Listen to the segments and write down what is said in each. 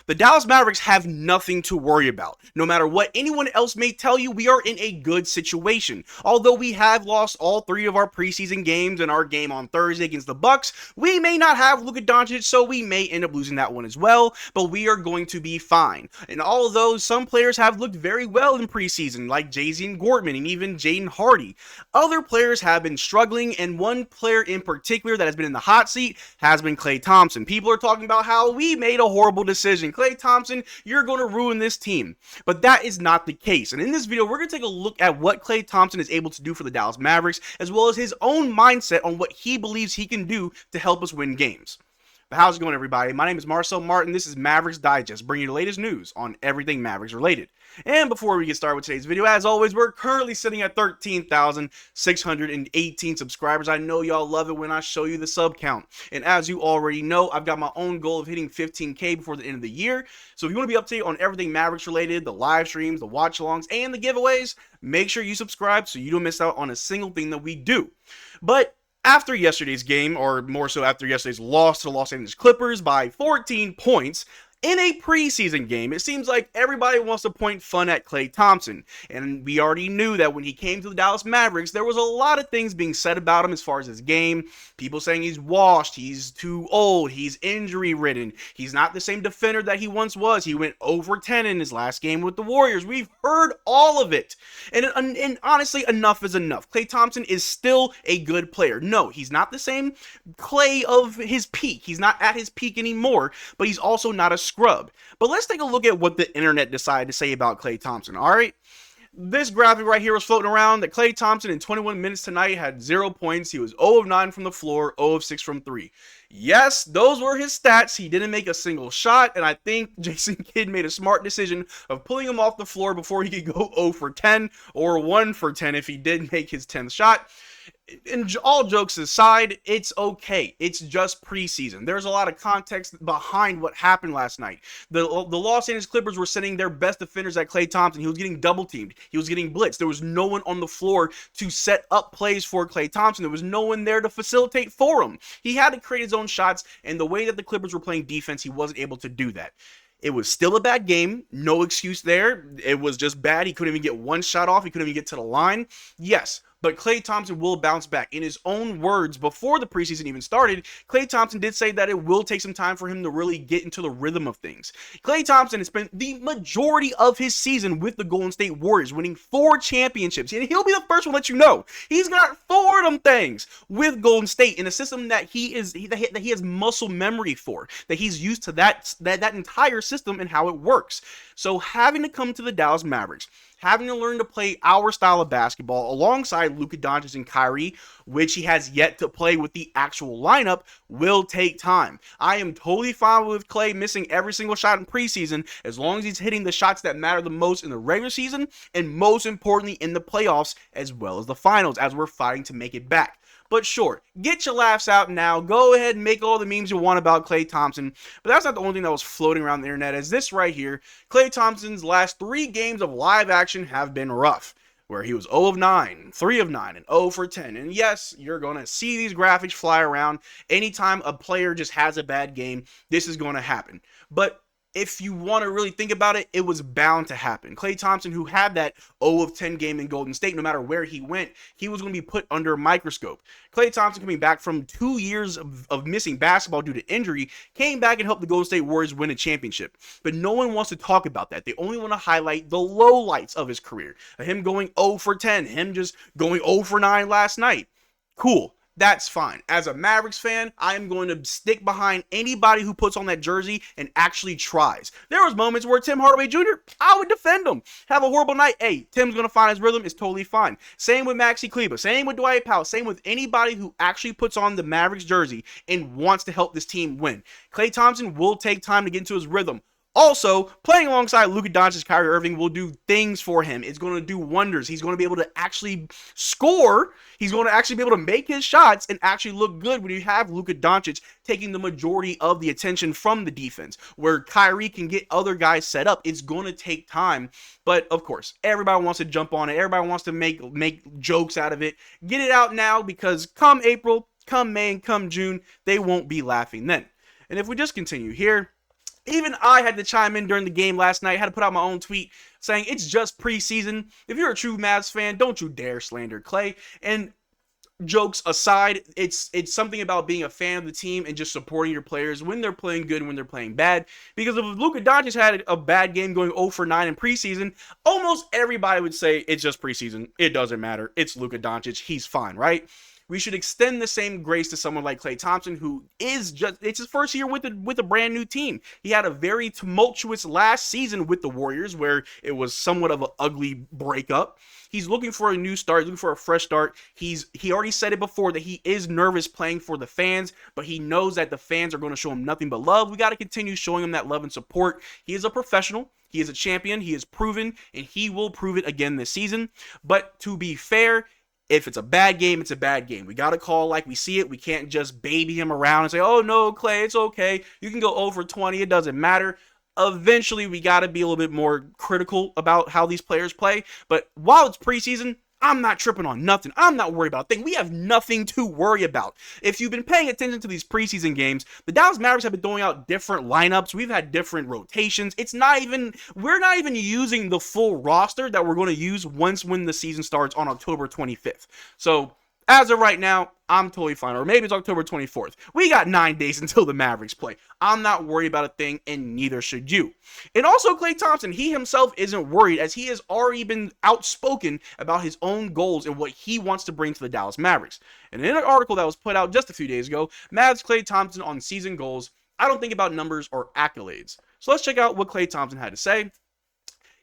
The Dallas Mavericks have nothing to worry about. No matter what anyone else may tell you, we are in a good situation. Although we have lost all 3 of our preseason games and our game on Thursday against the Bucks, we may not have Luka Doncic, so we may end up losing that one as well, but we are going to be fine. And although some players have looked very well in preseason, like Jay-Z and Gortman and even Jaden Hardy, other players have been struggling, and one player in particular that has been in the hot seat has been Klay Thompson. People are talking about how we made a horrible decision. Klay Thompson, you're going to ruin this team. But that is not the case. And in this video, we're going to take a look at what Klay Thompson is able to do for the Dallas Mavericks, as well as his own mindset on what he believes he can do to help us win games. But how's it going, everybody? My name is Marcel Martin. This is Mavericks Digest, bringing you the latest news on everything Mavericks related. And before we get started with today's video, as always, we're currently sitting at 13,618 subscribers. I know y'all love it when I show you the sub count. And as you already know, I've got my own goal of hitting 15K before the end of the year. So if you want to be updated on everything Mavericks related, the live streams, the watch-alongs, and the giveaways, make sure you subscribe so you don't miss out on a single thing that we do. But after yesterday's game, or more so after yesterday's loss to the Los Angeles Clippers by 14 points, in a preseason game, it seems like everybody wants to point fun at Klay Thompson, and we already knew that when he came to the Dallas Mavericks, there was a lot of things being said about him as far as his game. People saying he's washed, he's too old, he's injury-ridden, he's not the same defender that he once was. He went over 10 in his last game with the Warriors. We've heard all of it, and honestly, enough is enough. Klay Thompson is still a good player. No, he's not the same Klay of his peak. He's not at his peak anymore, but he's also not a scrub. But let's take a look at what the internet decided to say about Klay Thompson, alright? This graphic right here was floating around that Klay Thompson in 21 minutes tonight had 0 points. He was 0 of 9 from the floor, 0 of 6 from 3. Yes, those were his stats. He didn't make a single shot, and I think Jason Kidd made a smart decision of pulling him off the floor before he could go 0 for 10 or 1 for 10 if he did make his 10th shot. And all jokes aside, it's okay. It's just preseason. There's a lot of context behind what happened last night. The Los Angeles Clippers were sending their best defenders at Klay Thompson. He was getting double teamed. He was getting blitzed. There was no one on the floor to set up plays for Klay Thompson. There was no one there to facilitate for him. He had to create his own shots, and the way that the Clippers were playing defense, he wasn't able to do that. It was still a bad game. No excuse there. It was just bad. He couldn't even get one shot off. He couldn't even get to the line. Yes, but Klay Thompson will bounce back. In his own words, before the preseason even started, Klay Thompson did say that it will take some time for him to really get into the rhythm of things. Klay Thompson has spent the majority of his season with the Golden State Warriors, winning 4 championships, and he'll be the first one to let you know he's got 4 of them things with Golden State in a system that he has muscle memory for, that he's used to that entire system and how it works. So having to come to the Dallas Mavericks, having to learn to play our style of basketball alongside Luka Doncic and Kyrie, which he has yet to play with the actual lineup, will take time. I am totally fine with Klay missing every single shot in preseason as long as he's hitting the shots that matter the most in the regular season and most importantly in the playoffs as well as the finals as we're fighting to make it back. But sure, get your laughs out now. Go ahead and make all the memes you want about Klay Thompson. But that's not the only thing that was floating around the internet. As this right here, Klay Thompson's last 3 games of live action have been rough, where he was 0 of 9, 3 of 9, and 0 for 10. And yes, you're going to see these graphics fly around. Anytime a player just has a bad game, this is going to happen. But if you want to really think about it, it was bound to happen. Klay Thompson, who had that 0 of 10 game in Golden State, no matter where he went, he was going to be put under a microscope. Klay Thompson, coming back from 2 years of missing basketball due to injury, came back and helped the Golden State Warriors win a championship. But no one wants to talk about that. They only want to highlight the lowlights of his career. Him going 0 for 10, him just going 0 for 9 last night. Cool. That's fine. As a Mavericks fan, I am going to stick behind anybody who puts on that jersey and actually tries. There was moments where Tim Hardaway Jr., I would defend him. Have a horrible night. Hey, Tim's going to find his rhythm. It's totally fine. Same with Maxi Kleber. Same with Dwight Powell. Same with anybody who actually puts on the Mavericks jersey and wants to help this team win. Klay Thompson will take time to get into his rhythm. Also, playing alongside Luka Doncic and Kyrie Irving will do things for him. It's going to do wonders. He's going to be able to actually score. He's going to actually be able to make his shots and actually look good when you have Luka Doncic taking the majority of the attention from the defense, where Kyrie can get other guys set up. It's going to take time. But, of course, everybody wants to jump on it. Everybody wants to make jokes out of it. Get it out now because come April, come May, and come June, they won't be laughing then. And if we just continue here, Even I had to chime in during the game last night, had to put out my own tweet saying it's just preseason. If you're a true Mavs fan, don't you dare slander Klay. And jokes aside, it's something about being a fan of the team and just supporting your players when they're playing good and when they're playing bad. Because if Luka Doncic had a bad game going 0 for 9 in preseason, almost everybody would say it's just preseason. It doesn't matter. It's Luka Doncic. He's fine, right? We should extend the same grace to someone like Klay Thompson, who is it's his first year with a brand new team. He had a very tumultuous last season with the Warriors where it was somewhat of an ugly breakup. He's looking for a new start, looking for a fresh start. He already said it before that he is nervous playing for the fans, but he knows that the fans are going to show him nothing but love. We got to continue showing him that love and support. He is a professional. He is a champion. He is proven, and he will prove it again this season. But to be fair, if it's a bad game, it's a bad game. We got to call like we see it. We can't just baby him around and say, oh, no, Klay, it's okay. You can go 0 for 20. It doesn't matter. Eventually, we got to be a little bit more critical about how these players play. But while it's preseason, I'm not tripping on nothing. I'm not worried about a thing. We have nothing to worry about. If you've been paying attention to these preseason games, the Dallas Mavericks have been throwing out different lineups. We've had different rotations. We're not even using the full roster that we're going to use when the season starts on October 25th. So, as of right now, I'm totally fine. Or maybe it's October 24th. We got 9 days until the Mavericks play. I'm not worried about a thing, and neither should you. And also, Klay Thompson, he himself isn't worried, as he has already been outspoken about his own goals and what he wants to bring to the Dallas Mavericks. And in an article that was put out just a few days ago, Mavs Klay Thompson on season goals, I don't think about numbers or accolades. So let's check out what Klay Thompson had to say.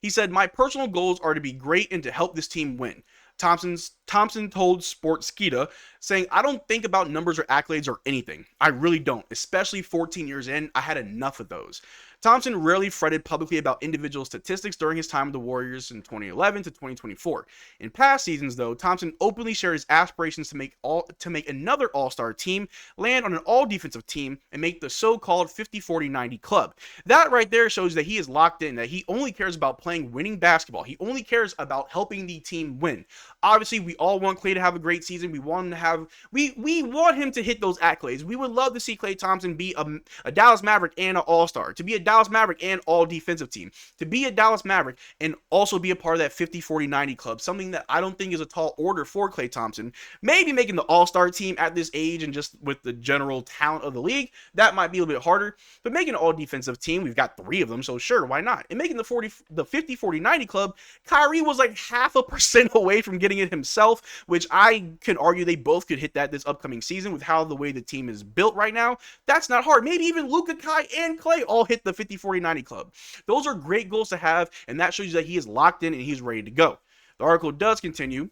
He said, "My personal goals are to be great and to help this team win." Thompson told Sportskeeda, saying, "I don't think about numbers or accolades or anything. I really don't. Especially 14 years in, I had enough of those." Thompson rarely fretted publicly about individual statistics during his time with the Warriors in 2011 to 2024. In past seasons, though, Thompson openly shared his aspirations to make another All-Star team, land on an all-defensive team, and make the so-called 50-40-90 club. That right there shows that he is locked in, that he only cares about playing winning basketball. He only cares about helping the team win. Obviously, we all want Klay to have a great season. We want him to have, we want him to hit those accolades. We would love to see Klay Thompson be a Dallas Maverick and an All-Star, to be a Dallas Maverick and all defensive team, to be a Dallas Maverick and also be a part of that 50-40-90 club, something that I don't think is a tall order for Klay Thompson. Maybe making the All-Star team at this age and just with the general talent of the league, that might be a little bit harder, but making an all defensive team, we've got 3 of them, so sure, why not? And making the 50-40-90 club, Kyrie was like 0.5% away from getting it himself, which I can argue they both could hit that this upcoming season with how the way the team is built right now. That's not hard. Maybe even Luka, Kai, and Klay all hit the 50-40-90 club. Those are great goals to have, and that shows you that he is locked in and he's ready to go. The article does continue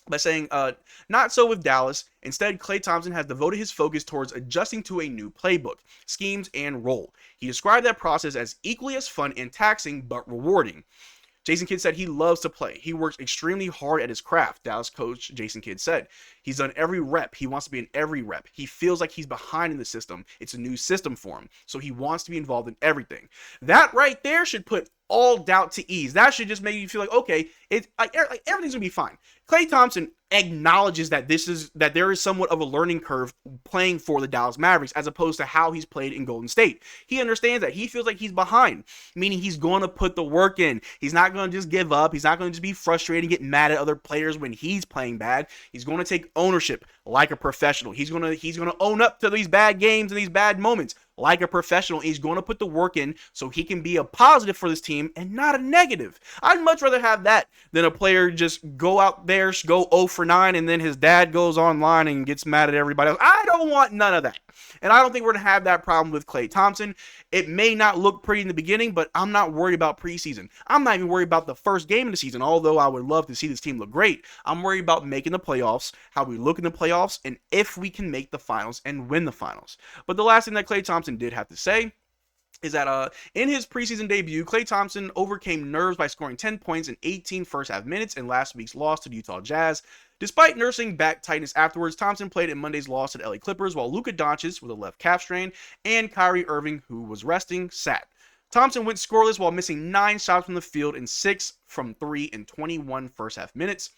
by saying, not so with Dallas. Instead, Klay Thompson has devoted his focus towards adjusting to a new playbook, schemes, and role. He described that process as equally as fun and taxing, but rewarding. Jason Kidd said he loves to play. He works extremely hard at his craft, Dallas coach Jason Kidd said. He's done every rep. He wants to be in every rep. He feels like he's behind in the system. It's a new system for him, so he wants to be involved in everything. That right there should put all doubt to ease. That should just make you feel like, okay, it's like everything's gonna be fine. Klay Thompson acknowledges that there is somewhat of a learning curve playing for the Dallas Mavericks as opposed to how he's played in Golden State. He understands that. He feels like he's behind, meaning he's going to put the work in. He's not going to just give up. He's not going to just be frustrated and get mad at other players when he's playing bad. He's going to take ownership like a professional. He's going to own up to these bad games and these bad moments like a professional. He's going to put the work in so he can be a positive for this team and not a negative. I'd much rather have that than a player just go out there, go 0 for 9, and then his dad goes online and gets mad at everybody else. I don't want none of that. And I don't think we're going to have that problem with Klay Thompson. It may not look pretty in the beginning, but I'm not worried about preseason. I'm not even worried about the first game of the season, although I would love to see this team look great. I'm worried about making the playoffs, how we look in the playoffs, and if we can make the finals and win the finals. But the last thing that Klay Thompson did have to say is that in his preseason debut, Klay Thompson overcame nerves by scoring 10 points in 18 first-half minutes in last week's loss to the Utah Jazz. Despite nursing back tightness afterwards, Thompson played in Monday's loss to the LA Clippers, while Luka Doncic, with a left calf strain, and Kyrie Irving, who was resting, sat. Thompson went scoreless while missing 9 shots from the field and 6 from 3 in 21 first-half minutes,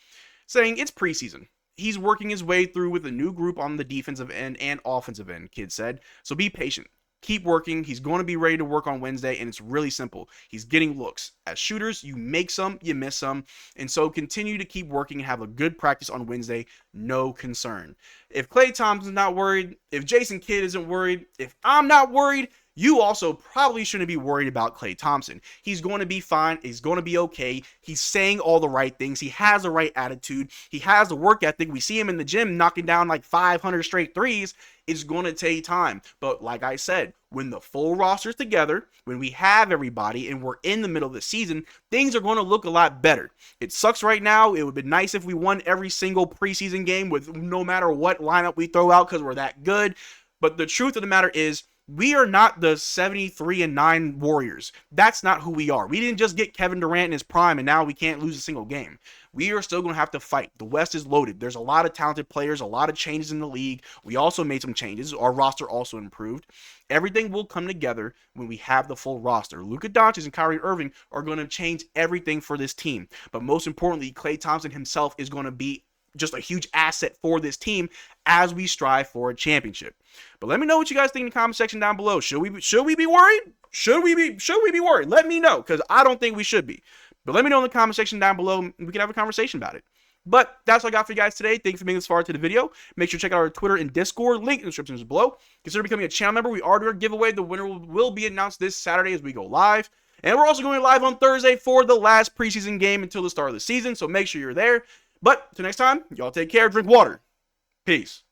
saying it's preseason. He's working his way through with a new group on the defensive end and offensive end, Kidd said, so be patient. keep working. He's going to be ready to work on Wednesday, and it's really simple. He's getting looks. As shooters, you make some, you miss some, and so continue to keep working and have a good practice on Wednesday. No concern. If Klay Thompson's not worried, if Jason Kidd isn't worried, if I'm not worried, you also probably shouldn't be worried about Klay Thompson. He's going to be fine. He's going to be okay. He's saying all the right things. He has the right attitude. He has the work ethic. We see him in the gym knocking down like 500 straight threes. It's going to take time. But like I said, when the full roster's together, when we have everybody and we're in the middle of the season, things are going to look a lot better. It sucks right now. It would be nice if we won every single preseason game with no matter what lineup we throw out because we're that good. But the truth of the matter is, we are not the 73-9 Warriors. That's not who we are. We didn't just get Kevin Durant in his prime and now we can't lose a single game. We are still going to have to fight. The West is loaded. There's a lot of talented players, a lot of changes in the league. We also made some changes. Our roster also improved. Everything will come together when we have the full roster. Luka Doncic and Kyrie Irving are going to change everything for this team. But most importantly, Klay Thompson himself is going to be just a huge asset for this team as we strive for a championship. But let me know what you guys think in the comment section down below. Should we be worried? Should we be worried? Let me know, because I don't think we should be. But let me know in the comment section down below, and we can have a conversation about it. But that's what I got for you guys today. Thank you for making this far into the video. Make sure to check out our Twitter and Discord. Link in the description is below. Consider becoming a channel member. We are doing a giveaway. The winner will be announced this Saturday as we go live. And we're also going live on Thursday for the last preseason game until the start of the season. So make sure you're there. But until next time, y'all take care, drink water. Peace.